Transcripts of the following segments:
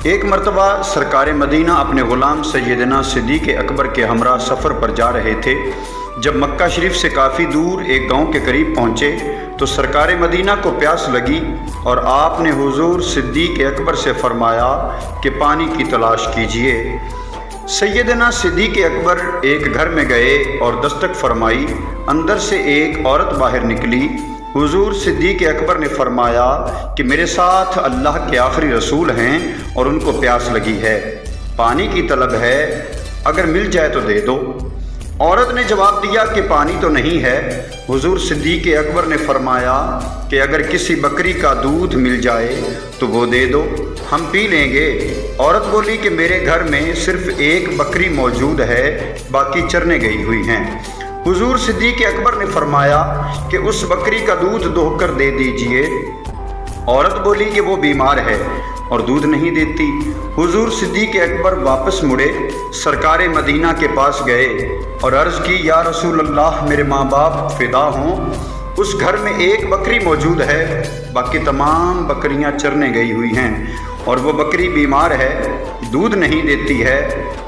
ایک مرتبہ سرکار مدینہ اپنے غلام سیدنا صدیق اکبر کے ہمراہ سفر پر جا رہے تھے۔ جب مکہ شریف سے کافی دور ایک گاؤں کے قریب پہنچے تو سرکار مدینہ کو پیاس لگی اور آپ نے حضور صدیق اکبر سے فرمایا کہ پانی کی تلاش کیجیے۔ سیدنا صدیق اکبر ایک گھر میں گئے اور دستک فرمائی۔ اندر سے ایک عورت باہر نکلی۔ حضور صدیق اکبر نے فرمایا کہ میرے ساتھ اللہ کے آخری رسول ہیں اور ان کو پیاس لگی ہے، پانی کی طلب ہے، اگر مل جائے تو دے دو۔ عورت نے جواب دیا کہ پانی تو نہیں ہے۔ حضور صدیق اکبر نے فرمایا کہ اگر کسی بکری کا دودھ مل جائے تو وہ دے دو، ہم پی لیں گے۔ عورت بولی کہ میرے گھر میں صرف ایک بکری موجود ہے، باقی چرنے گئی ہوئی ہیں۔ حضور صدیق اکبر نے فرمایا کہ اس بکری کا دودھ دوہ کر دے دیجئے۔ عورت بولی کہ وہ بیمار ہے اور دودھ نہیں دیتی۔ حضور صدیق اکبر واپس مڑے، سرکار مدینہ کے پاس گئے اور عرض کی، یا رسول اللہ، میرے ماں باپ فدا ہوں، اس گھر میں ایک بکری موجود ہے، باقی تمام بکریاں چرنے گئی ہوئی ہیں، اور وہ بکری بیمار ہے، دودھ نہیں دیتی ہے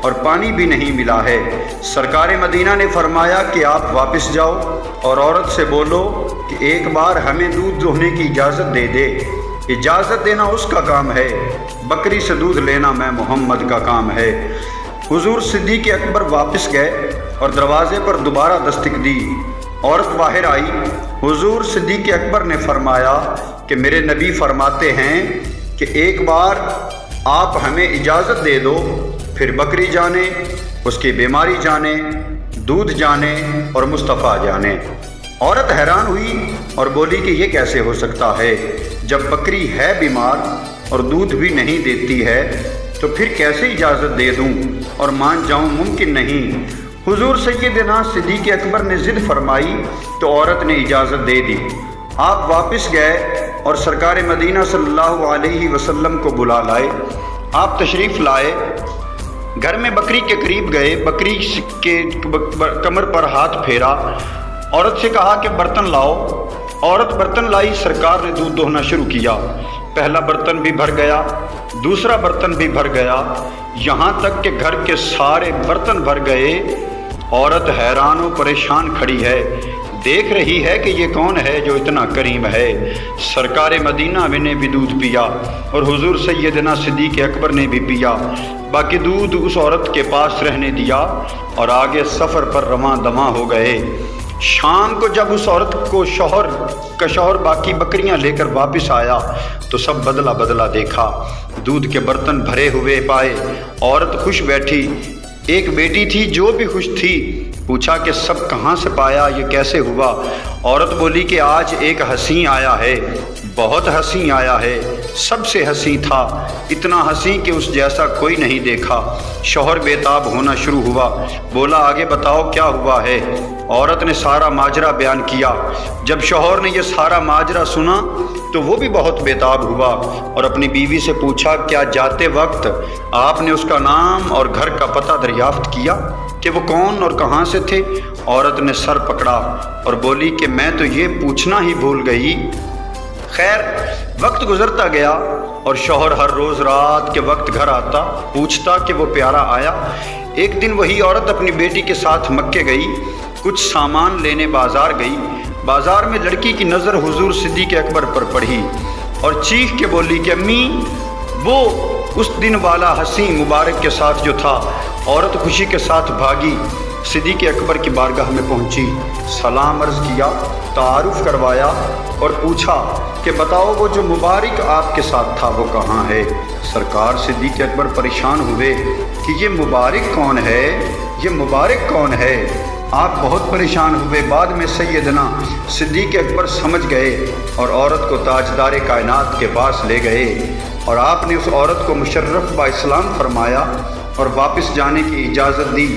اور پانی بھی نہیں ملا ہے۔ سرکار مدینہ نے فرمایا کہ آپ واپس جاؤ اور عورت سے بولو کہ ایک بار ہمیں دودھ دوہنے کی اجازت دے دے۔ اجازت دینا اس کا کام ہے، بکری سے دودھ لینا میں محمد کا کام ہے۔ حضور صدیق اکبر واپس گئے اور دروازے پر دوبارہ دستک دی۔ عورت باہر آئی۔ حضور صدیق اکبر نے فرمایا کہ میرے نبی فرماتے ہیں کہ ایک بار آپ ہمیں اجازت دے دو، پھر بکری جانے، اس کی بیماری جانے، دودھ جانے اور مصطفیٰ جانے۔ عورت حیران ہوئی اور بولی کہ یہ کیسے ہو سکتا ہے؟ جب بکری ہے بیمار اور دودھ بھی نہیں دیتی ہے تو پھر کیسے اجازت دے دوں اور مان جاؤں؟ ممکن نہیں۔ حضور سیدنا صدیق اکبر نے ضد فرمائی تو عورت نے اجازت دے دی۔ آپ واپس گئے اور سرکار مدینہ صلی اللہ علیہ وسلم کو بلا لائے۔ آپ تشریف لائے، گھر میں بکری کے قریب گئے، بکری کے کمر پر ہاتھ پھیرا، عورت سے کہا کہ برتن لاؤ۔ عورت برتن لائی، سرکار نے دودھ دوہنا شروع کیا۔ پہلا برتن بھی بھر گیا، دوسرا برتن بھی بھر گیا، یہاں تک کہ گھر کے سارے برتن بھر گئے۔ عورت حیران و پریشان کھڑی ہے، دیکھ رہی ہے کہ یہ کون ہے جو اتنا کریم ہے۔ سرکار مدینہ نے بھی دودھ پیا اور حضور سیدنا صدیق اکبر نے بھی پیا۔ باقی دودھ اس عورت کے پاس رہنے دیا اور آگے سفر پر رواں دواں ہو گئے۔ شام کو جب اس عورت کو شوہر باقی بکریاں لے کر واپس آیا تو سب بدلا بدلا دیکھا، دودھ کے برتن بھرے ہوئے پائے۔ عورت خوش بیٹھی، ایک بیٹی تھی جو بھی خوش تھی۔ پوچھا کہ سب کہاں سے پایا، یہ کیسے ہوا؟ عورت بولی کہ آج ایک حسین آیا ہے، بہت حسین آیا ہے، سب سے حسین تھا، اتنا حسین کہ اس جیسا کوئی نہیں دیکھا۔ شوہر بے تاب ہونا شروع ہوا، بولا آگے بتاؤ کیا ہوا ہے؟ عورت نے سارا ماجرا بیان کیا۔ جب شوہر نے یہ سارا ماجرا سنا تو وہ بھی بہت بے تاب ہوا اور اپنی بیوی سے پوچھا کیا جاتے وقت آپ نے اس کا نام اور گھر کا پتہ دریافت کیا کہ وہ کون اور کہاں سے تھے؟ عورت نے سر پکڑا اور بولی کہ میں تو یہ پوچھنا ہی بھول گئی۔ خیر، وقت گزرتا گیا اور شوہر ہر روز رات کے وقت گھر آتا، پوچھتا کہ وہ پیارا آیا۔ ایک دن وہی عورت اپنی بیٹی کے ساتھ مکے گئی، کچھ سامان لینے بازار گئی۔ بازار میں لڑکی کی نظر حضور صدیق اکبر پر پڑی اور چیخ کے بولی کہ امی، وہ اس دن والا حسین مبارک کے ساتھ جو تھا۔ عورت خوشی کے ساتھ بھاگی، صدیق اکبر کی بارگاہ میں پہنچی، سلام عرض کیا، تعارف کروایا اور پوچھا کہ بتاؤ وہ جو مبارک آپ کے ساتھ تھا وہ کہاں ہے؟ سرکار صدیق اکبر پریشان ہوئے کہ یہ مبارک کون ہے، یہ مبارک کون ہے؟ آپ بہت پریشان ہوئے۔ بعد میں سیدنا صدیق اکبر سمجھ گئے اور عورت کو تاجدار کائنات کے پاس لے گئے اور آپ نے اس عورت کو مشرف با اسلام فرمایا اور واپس جانے کی اجازت دی۔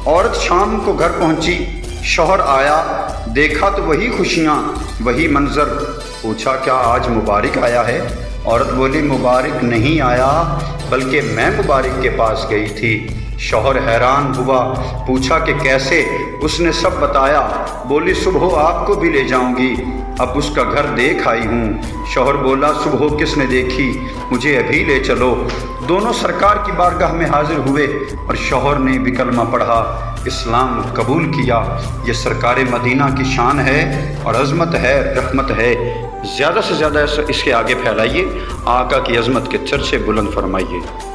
عورت شام کو گھر پہنچی، شوہر آیا، دیکھا تو وہی خوشیاں، وہی منظر۔ پوچھا کیا آج مبارک آیا ہے؟ عورت بولی مبارک نہیں آیا، بلکہ میں مبارک کے پاس گئی تھی۔ شوہر حیران ہوا، پوچھا کہ کیسے؟ اس نے سب بتایا۔ بولی صبح آپ کو بھی لے جاؤں گی، اب اس کا گھر دیکھ آئی ہوں۔ شوہر بولا صبح کس نے دیکھی؟ مجھے ابھی لے چلو۔ دونوں سرکار کی بارگاہ میں حاضر ہوئے اور شوہر نے بھی کلمہ پڑھا، اسلام قبول کیا۔ یہ سرکار مدینہ کی شان ہے اور عظمت ہے، رحمت ہے۔ زیادہ سے زیادہ اس کے آگے پھیلائیے، آقا کی عظمت کے چرچے بلند فرمائیے۔